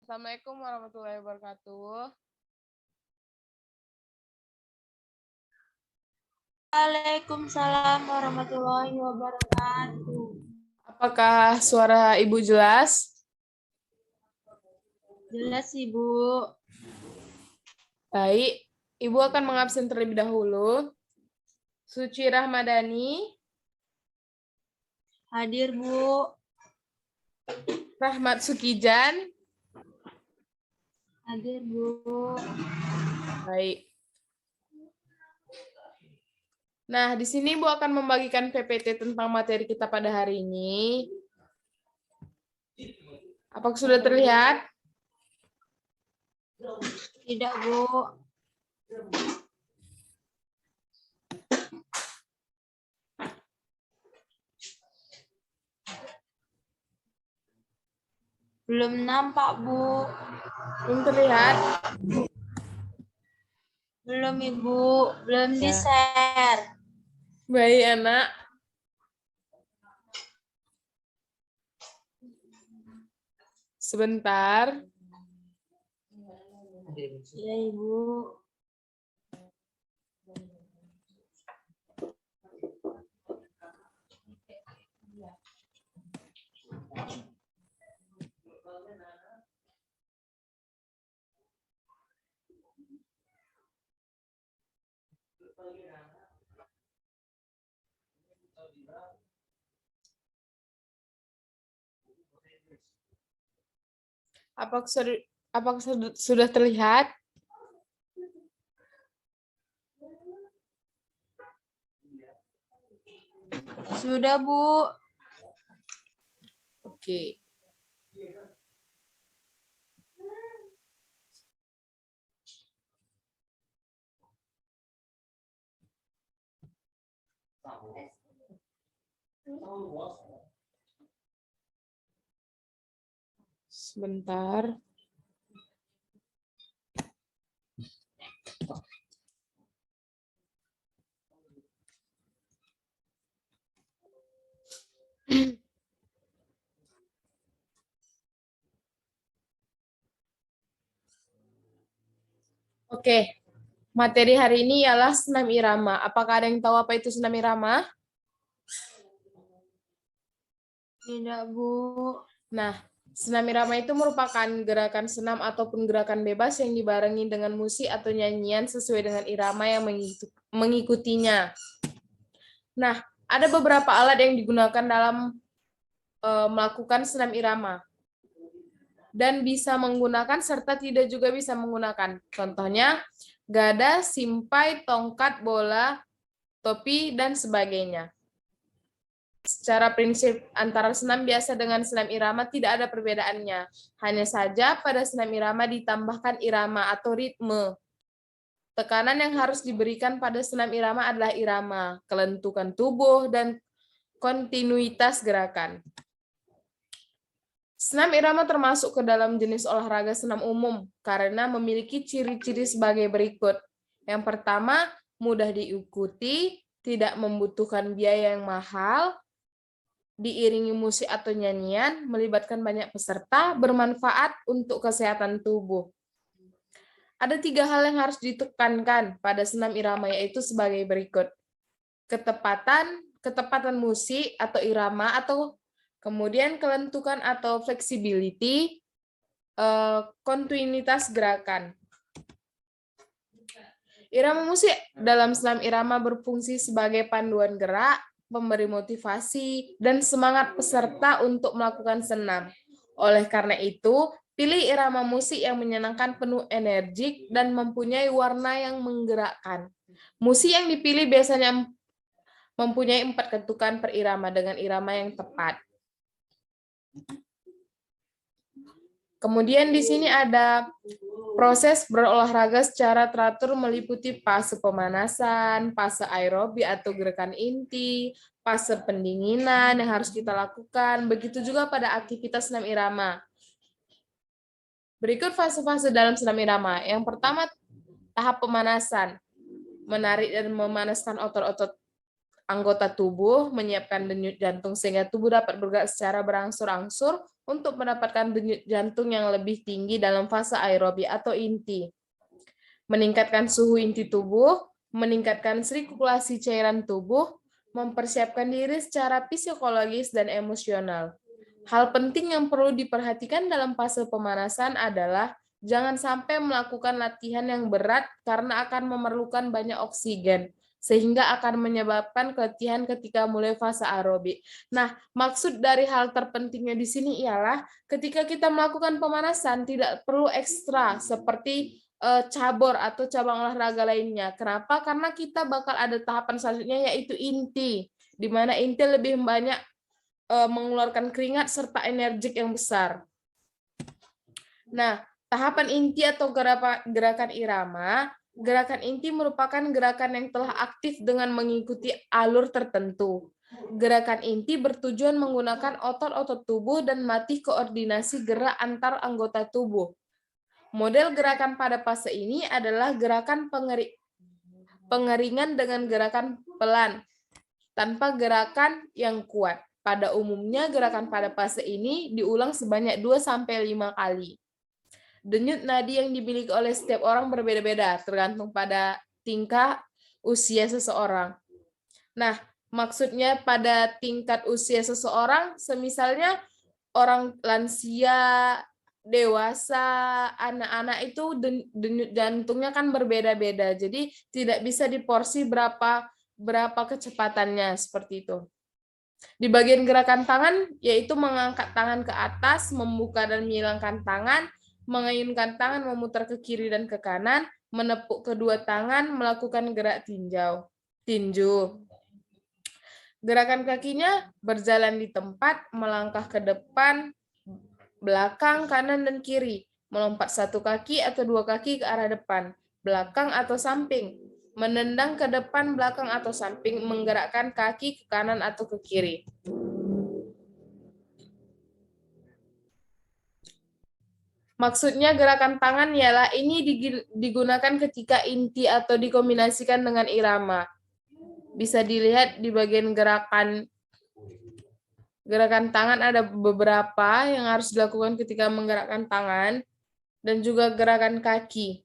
Assalamualaikum warahmatullahi wabarakatuh. Waalaikumsalam warahmatullahi wabarakatuh. Apakah suara Ibu jelas? Jelas, Ibu. Baik, Ibu akan mengabsen terlebih dahulu. Suci Rahmadani, Hadir, Bu. Rahmat Sukijan. Hadir, Bu. Baik. Nah, di sini Ibu akan membagikan PPT tentang materi kita pada hari ini. Apakah sudah terlihat? Tidak, Bu. Belum nampak, Bu. Belum terlihat? Belum, Ibu. Belum Ya. di-share. Baik, anak. Sebentar. Ya, Ibu. Apakah sudah terlihat? Sudah, Bu. Oke. Sebentar. Oke, materi hari ini ialah senam irama. Apakah ada yang tahu apa itu senam irama? Tidak, Bu. Nah, senam irama itu merupakan gerakan senam ataupun gerakan bebas yang dibarengi dengan musik atau nyanyian sesuai dengan irama yang mengikutinya. Nah, ada beberapa alat yang digunakan dalam melakukan senam irama. Dan bisa menggunakan serta tidak juga bisa menggunakan. Contohnya, gada, simpai, tongkat, bola, topi, dan sebagainya. Secara prinsip antara senam biasa dengan senam irama tidak ada perbedaannya. Hanya saja pada senam irama ditambahkan irama atau ritme. Tekanan yang harus diberikan pada senam irama adalah irama, kelentukan tubuh, dan kontinuitas gerakan. Senam irama termasuk ke dalam jenis olahraga senam umum karena memiliki ciri-ciri sebagai berikut. Yang pertama, mudah diikuti, tidak membutuhkan biaya yang mahal, diiringi musik atau nyanyian, melibatkan banyak peserta, bermanfaat untuk kesehatan tubuh. Ada 3 hal yang harus ditekankan pada senam irama, yaitu sebagai berikut. Ketepatan musik atau irama, atau kemudian kelentukan atau flexibility, kontinuitas gerakan. Irama musik dalam senam irama berfungsi sebagai panduan gerak, memberi motivasi, dan semangat peserta untuk melakukan senam. Oleh karena itu, pilih irama musik yang menyenangkan, penuh energik, dan mempunyai warna yang menggerakkan. Musik yang dipilih biasanya mempunyai 4 ketukan per irama dengan irama yang tepat. Kemudian di sini ada proses berolahraga secara teratur meliputi fase pemanasan, fase aerobik atau gerakan inti, fase pendinginan yang harus kita lakukan, begitu juga pada aktivitas senam irama. Berikut fase-fase dalam senam irama. Yang pertama, tahap pemanasan. Menarik dan memanaskan otot-otot anggota tubuh, menyiapkan denyut jantung sehingga tubuh dapat bergerak secara berangsur-angsur untuk mendapatkan denyut jantung yang lebih tinggi dalam fase aerobi atau inti. Meningkatkan suhu inti tubuh, meningkatkan sirkulasi cairan tubuh, mempersiapkan diri secara psikologis dan emosional. Hal penting yang perlu diperhatikan dalam fase pemanasan adalah jangan sampai melakukan latihan yang berat karena akan memerlukan banyak oksigen, sehingga akan menyebabkan keletihan ketika mulai fase aerobik. Nah, maksud dari hal terpentingnya di sini ialah ketika kita melakukan pemanasan tidak perlu ekstra seperti cabur atau cabang olahraga lainnya. Kenapa? Karena kita bakal ada tahapan selanjutnya yaitu inti, di mana inti lebih banyak mengeluarkan keringat serta energik yang besar. Nah, tahapan inti atau gerakan irama, gerakan inti merupakan gerakan yang telah aktif dengan mengikuti alur tertentu. Gerakan inti bertujuan menggunakan otot-otot tubuh dan melatih koordinasi gerak antar anggota tubuh. Model gerakan pada fase ini adalah gerakan pengeringan dengan gerakan pelan, tanpa gerakan yang kuat. Pada umumnya, gerakan pada fase ini diulang sebanyak 2-5 kali. Denyut nadi yang dimiliki oleh setiap orang berbeda-beda, tergantung pada tingkah usia seseorang. Nah, maksudnya pada tingkat usia seseorang, semisalnya orang lansia, dewasa, anak-anak itu denyut jantungnya kan berbeda-beda. Jadi tidak bisa diporsi berapa kecepatannya seperti itu. Di bagian gerakan tangan yaitu mengangkat tangan ke atas, membuka dan menghilangkan tangan, mengayunkan tangan memutar ke kiri dan ke kanan, menepuk kedua tangan, melakukan gerak tinju. Gerakan kakinya berjalan di tempat, melangkah ke depan, belakang, kanan, dan kiri, melompat satu kaki atau dua kaki ke arah depan, belakang atau samping, menendang ke depan, belakang, atau samping, menggerakkan kaki ke kanan atau ke kiri. Maksudnya gerakan tangan ialah ini digunakan ketika inti atau dikombinasikan dengan irama. Bisa dilihat di bagian gerakan tangan ada beberapa yang harus dilakukan ketika menggerakkan tangan dan juga gerakan kaki.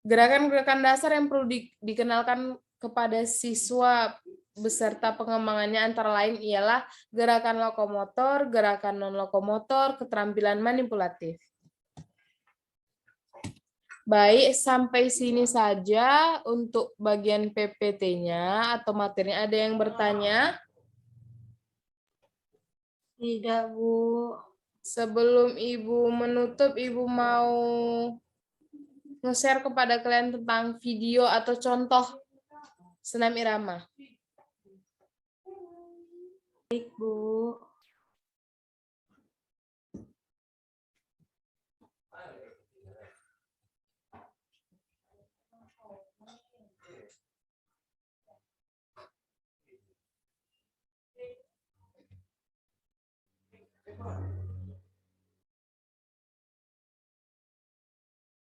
Gerakan-gerakan dasar yang perlu dikenalkan kepada siswa beserta pengembangannya antara lain ialah gerakan lokomotor, gerakan non-lokomotor, keterampilan manipulatif. Baik, sampai sini saja untuk bagian PPT-nya atau materinya. Ada yang bertanya? Tidak, Bu. Sebelum Ibu menutup, Ibu mau nge-share kepada kalian tentang video atau contoh senam irama. Baik, Bu.